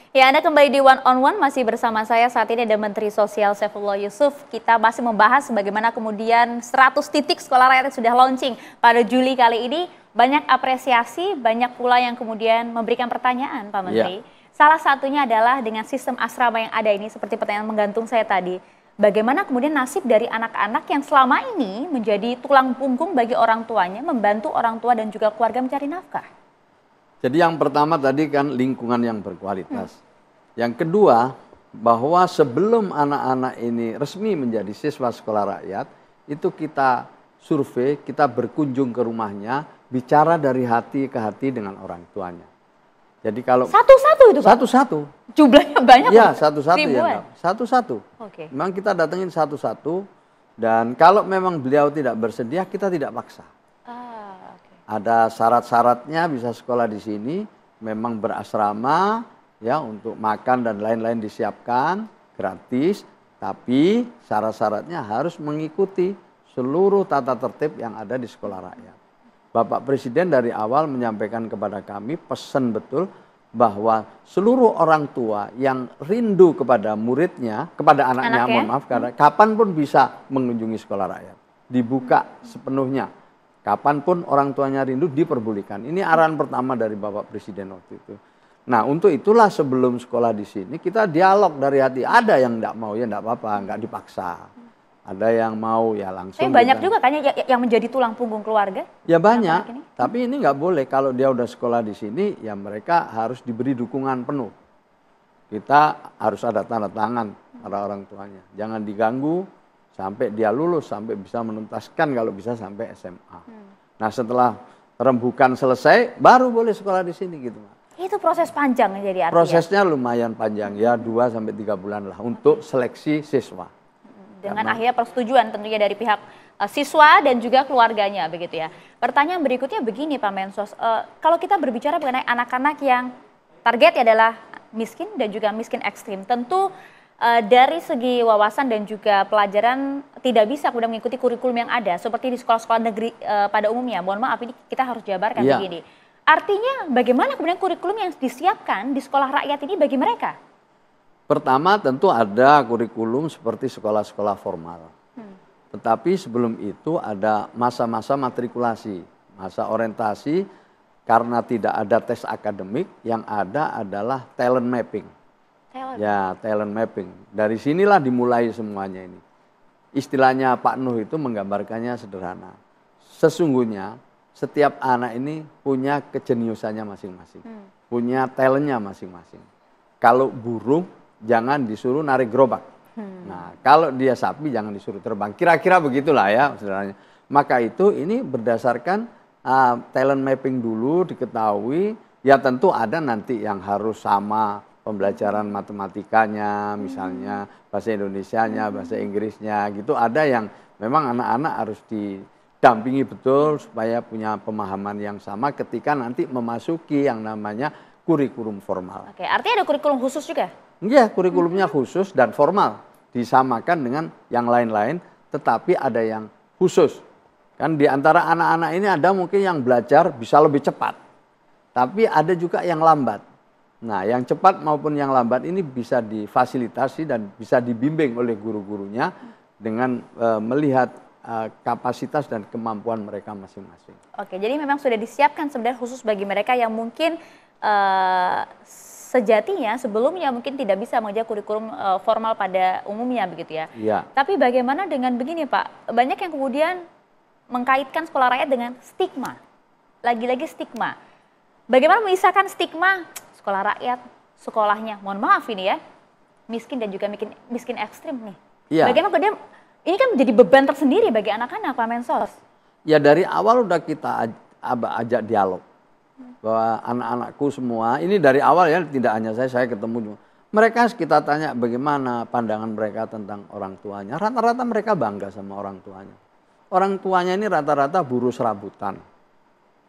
Ya, Anda kembali di One on One, masih bersama saya. Saat ini ada Menteri Sosial Saifullah Yusuf. Kita masih membahas bagaimana kemudian 100 titik sekolah rakyat yang sudah launching pada Juli kali ini. Banyak apresiasi, banyak pula yang kemudian memberikan pertanyaan, Pak Menteri. Salah satunya adalah dengan sistem asrama yang ada ini, seperti pertanyaan menggantung saya tadi. Bagaimana kemudian nasib dari anak-anak yang selama ini menjadi tulang punggung bagi orang tuanya, membantu orang tua dan juga keluarga mencari nafkah? Jadi yang pertama tadi kan lingkungan yang berkualitas. Yang kedua, bahwa sebelum anak-anak ini resmi menjadi siswa sekolah rakyat, itu kita survei, kita berkunjung ke rumahnya, bicara dari hati ke hati dengan orang tuanya. Jadi kalau satu-satu itu, Pak? Satu-satu. Jumlahnya banyak? Ya, satu-satu ya. Satu-satu. Oke. Memang kita datengin satu-satu, dan kalau memang beliau tidak bersedia, kita tidak paksa. Ada syarat-syaratnya, bisa sekolah di sini, memang berasrama, ya, untuk makan dan lain-lain disiapkan gratis, tapi syarat-syaratnya harus mengikuti seluruh tata tertib yang ada di sekolah rakyat. Bapak Presiden dari awal menyampaikan kepada kami pesan betul bahwa seluruh orang tua yang rindu kepada muridnya, kepada anaknya, mohon maaf, karena kapanpun bisa mengunjungi sekolah rakyat, dibuka sepenuhnya. Kapanpun orang tuanya rindu, diperbolehkan. Ini arahan pertama dari Bapak Presiden waktu itu. Nah, untuk itulah sebelum sekolah di sini kita dialog dari hati. Ada yang enggak mau, ya enggak apa-apa, enggak dipaksa. Ada yang mau, ya langsung. Tapi banyak juga kan yang menjadi tulang punggung keluarga? Ya banyak, tapi ini enggak boleh. Kalau dia udah sekolah di sini, ya mereka harus diberi dukungan penuh. Kita harus ada tanda tangan para orang tuanya. Jangan diganggu sampai dia lulus, sampai bisa menuntaskan, kalau bisa sampai SMA. Nah, setelah rembukan selesai, baru boleh sekolah di sini gitu. Itu proses panjang jadi artinya? Prosesnya lumayan panjang, ya 2-3 bulan lah untuk seleksi siswa. Dengan akhirnya persetujuan tentunya dari pihak siswa dan juga keluarganya, begitu ya. Pertanyaan berikutnya begini, Pak Mensos, kalau kita berbicara mengenai anak-anak yang targetnya adalah miskin dan juga miskin ekstrim, tentu dari segi wawasan dan juga pelajaran tidak bisa kemudian mengikuti kurikulum yang ada seperti di sekolah-sekolah negeri pada umumnya. Mohon maaf, ini kita harus jabarkan begini. Artinya bagaimana kemudian kurikulum yang disiapkan di sekolah rakyat ini bagi mereka? Pertama tentu ada kurikulum seperti sekolah-sekolah formal. Tetapi sebelum itu ada masa-masa matrikulasi, masa orientasi, karena tidak ada tes akademik, yang ada adalah talent mapping. Ya, talent mapping. Dari sinilah dimulai semuanya ini. Istilahnya Pak Nuh itu menggambarkannya sederhana. Sesungguhnya setiap anak ini punya kejeniusannya masing-masing. Punya talentnya masing-masing. Kalau burung jangan disuruh narik gerobak. Nah, kalau dia sapi jangan disuruh terbang. Kira-kira begitulah ya sederhananya. Maka itu ini berdasarkan talent mapping dulu diketahui. Ya tentu ada nanti yang harus sama pembelajaran matematikanya, misalnya bahasa Indonesianya, bahasa Inggrisnya, gitu. Ada yang memang anak-anak harus didampingi betul supaya punya pemahaman yang sama ketika nanti memasuki yang namanya kurikulum formal. Oke, artinya ada kurikulum khusus juga? Iya, kurikulumnya khusus dan formal, disamakan dengan yang lain-lain, tetapi ada yang khusus. Kan di antara anak-anak ini ada mungkin yang belajar bisa lebih cepat, tapi ada juga yang lambat. Nah, yang cepat maupun yang lambat ini bisa difasilitasi dan bisa dibimbing oleh guru-gurunya dengan melihat kapasitas dan kemampuan mereka masing-masing. Oke, jadi memang sudah disiapkan sebenarnya khusus bagi mereka yang mungkin sejatinya sebelumnya mungkin tidak bisa mengejar kurikulum formal pada umumnya, begitu ya. Iya. Tapi bagaimana dengan begini, Pak? Banyak yang kemudian mengkaitkan sekolah rakyat dengan stigma. Lagi-lagi stigma. Bagaimana memisahkan stigma sekolah rakyat, sekolahnya, mohon maaf ini ya, miskin dan juga miskin ekstrim nih. Iya. Bagaimana kemudian ini kan menjadi beban tersendiri bagi anak-anak, Pak Mensos? Ya dari awal udah kita ajak dialog. Bahwa anak-anakku semua, ini dari awal ya, tidak hanya saya ketemu. Mereka kita tanya bagaimana pandangan mereka tentang orang tuanya. Rata-rata mereka bangga sama orang tuanya. Orang tuanya ini rata-rata buruh serabutan.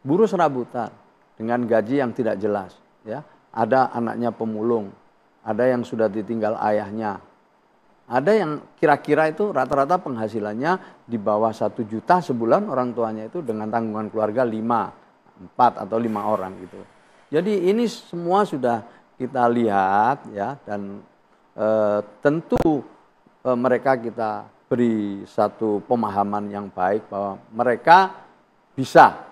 Buruh serabutan dengan gaji yang tidak jelas. Ya. Ada anaknya pemulung, ada yang sudah ditinggal ayahnya, ada yang kira-kira itu rata-rata penghasilannya di bawah 1 juta sebulan, orang tuanya itu dengan tanggungan keluarga 4 atau 5 orang gitu. Jadi ini semua sudah kita lihat ya, dan tentu mereka kita beri satu pemahaman yang baik bahwa mereka bisa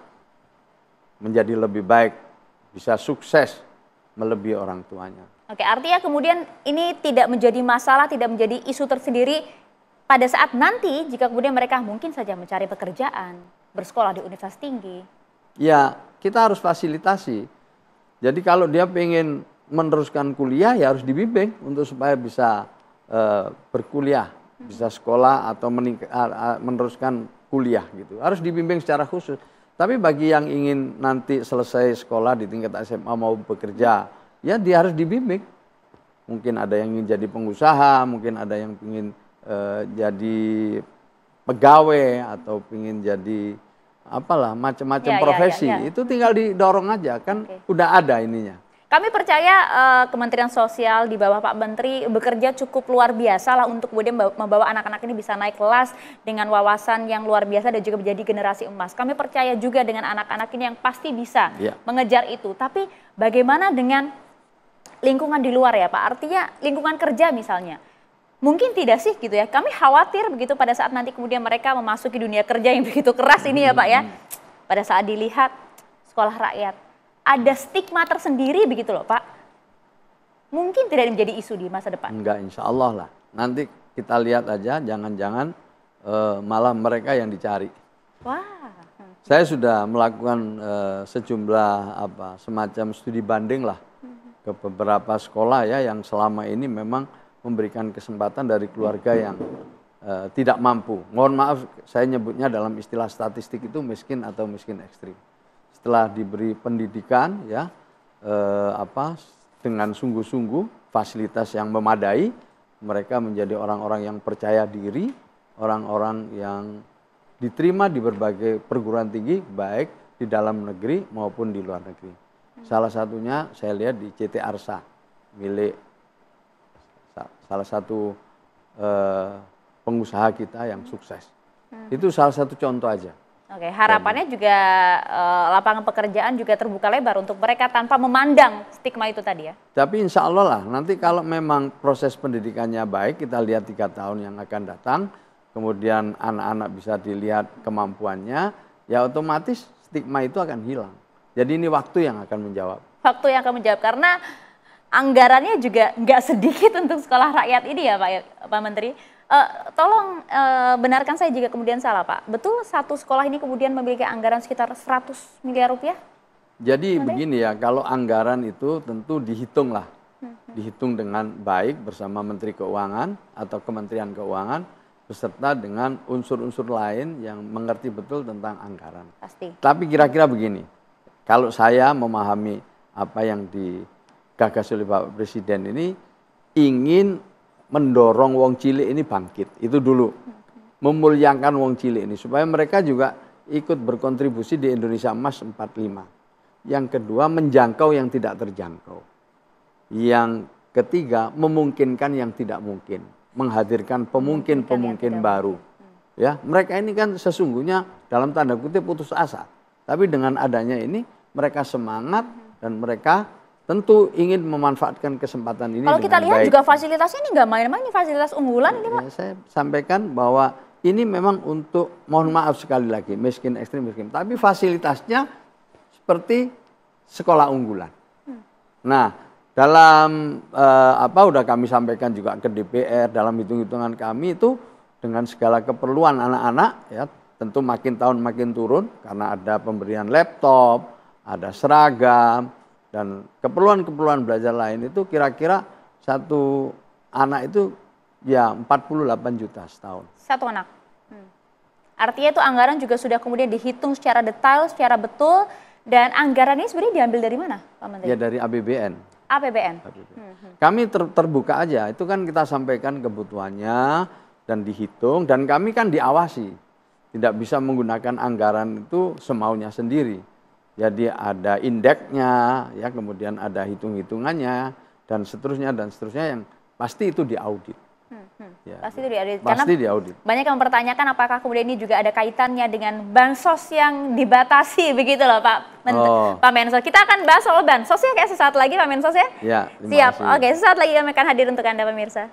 menjadi lebih baik, bisa sukses melebihi orang tuanya. Oke, artinya kemudian ini tidak menjadi masalah, tidak menjadi isu tersendiri pada saat nanti jika kemudian mereka mungkin saja mencari pekerjaan, bersekolah di universitas tinggi. Ya, kita harus fasilitasi. Jadi kalau dia pengen meneruskan kuliah ya harus dibimbing untuk supaya bisa berkuliah, bisa sekolah atau meneruskan kuliah gitu. Harus dibimbing secara khusus. Tapi bagi yang ingin nanti selesai sekolah di tingkat SMA mau bekerja, ya dia harus dibimbing. Mungkin ada yang ingin jadi pengusaha, mungkin ada yang ingin jadi pegawai atau ingin jadi apalah macam-macam profesi. Itu tinggal didorong aja kan, udah ada ininya. Kami percaya Kementerian Sosial di bawah Pak Menteri bekerja cukup luar biasa lah untuk kemudian membawa anak-anak ini bisa naik kelas dengan wawasan yang luar biasa dan juga menjadi generasi emas. Kami percaya juga dengan anak-anak ini yang pasti bisa mengejar itu. Tapi bagaimana dengan lingkungan di luar ya Pak? Artinya lingkungan kerja misalnya. Mungkin tidak sih gitu ya. Kami khawatir begitu pada saat nanti kemudian mereka memasuki dunia kerja yang begitu keras ini ya Pak ya. Pada saat dilihat sekolah rakyat. Ada stigma tersendiri begitu loh Pak. Mungkin tidak menjadi isu di masa depan. Enggak, insya Allah lah. Nanti kita lihat aja, jangan-jangan malah mereka yang dicari. Wah. Saya sudah melakukan sejumlah semacam studi banding lah ke beberapa sekolah ya yang selama ini memang memberikan kesempatan dari keluarga yang tidak mampu. Mohon maaf, saya nyebutnya dalam istilah statistik itu miskin atau miskin ekstrim. Setelah diberi pendidikan ya dengan sungguh-sungguh fasilitas yang memadai, mereka menjadi orang-orang yang percaya diri, orang-orang yang diterima di berbagai perguruan tinggi baik di dalam negeri maupun di luar negeri. Salah satunya saya lihat di CT Arsa milik salah satu pengusaha kita yang sukses. Itu salah satu contoh aja. Oke, harapannya juga lapangan pekerjaan juga terbuka lebar untuk mereka tanpa memandang stigma itu tadi ya. Tapi insya Allah lah, nanti kalau memang proses pendidikannya baik, kita lihat 3 tahun yang akan datang, kemudian anak-anak bisa dilihat kemampuannya, ya otomatis stigma itu akan hilang. Jadi ini waktu yang akan menjawab. Waktu yang akan menjawab, karena anggarannya juga nggak sedikit untuk sekolah rakyat ini ya Pak Menteri. Tolong benarkan saya jika kemudian salah Pak. Betul satu sekolah ini kemudian memiliki anggaran sekitar 100 miliar rupiah? Jadi begini ya, kalau anggaran itu tentu dihitung lah. Dihitung dengan baik bersama Menteri Keuangan atau Kementerian Keuangan beserta dengan unsur-unsur lain yang mengerti betul tentang anggaran. Pasti. Tapi kira-kira begini, kalau saya memahami apa yang digagas oleh Bapak Presiden ini ingin mendorong wong cilik ini bangkit, itu dulu. Memuliakan wong cilik ini supaya mereka juga ikut berkontribusi di Indonesia Emas 45. Yang kedua, menjangkau yang tidak terjangkau. Yang ketiga, memungkinkan yang tidak mungkin, menghadirkan pemungkin-pemungkin baru. Ya, mereka ini kan sesungguhnya dalam tanda kutip putus asa. Tapi dengan adanya ini mereka semangat dan mereka tentu ingin memanfaatkan kesempatan ini. Kalau kita lihat baik. Juga fasilitasnya ini nggak main-main, ini fasilitas unggulan ini Pak. Ya, saya sampaikan bahwa ini memang untuk, mohon maaf sekali lagi, miskin ekstrim miskin. Tapi fasilitasnya seperti sekolah unggulan. Nah, dalam udah kami sampaikan juga ke DPR, dalam hitung-hitungan kami itu dengan segala keperluan anak-anak, ya tentu makin tahun makin turun karena ada pemberian laptop, ada seragam, dan keperluan-keperluan belajar lain itu kira-kira satu anak itu ya 48 juta setahun. Satu anak. Artinya itu anggaran juga sudah kemudian dihitung secara detail, secara betul, dan anggaran ini sebenarnya diambil dari mana Pak Menteri? Ya dari APBN. APBN. Kami terbuka aja, itu kan kita sampaikan kebutuhannya dan dihitung, dan kami kan diawasi. Tidak bisa menggunakan anggaran itu semaunya sendiri. Jadi ada indeksnya, ya kemudian ada hitung-hitungannya dan seterusnya yang pasti itu diaudit. Ya. Pasti itu diaudit. Pasti diaudit. Banyak yang mempertanyakan apakah kemudian ini juga ada kaitannya dengan bansos yang dibatasi begitu loh Pak Mensos. Kita akan bahas soal bansos ya kayak sesaat lagi Pak Mensos ya. Ya, Siap. Oke, sesaat lagi kami akan hadir untuk Anda pemirsa.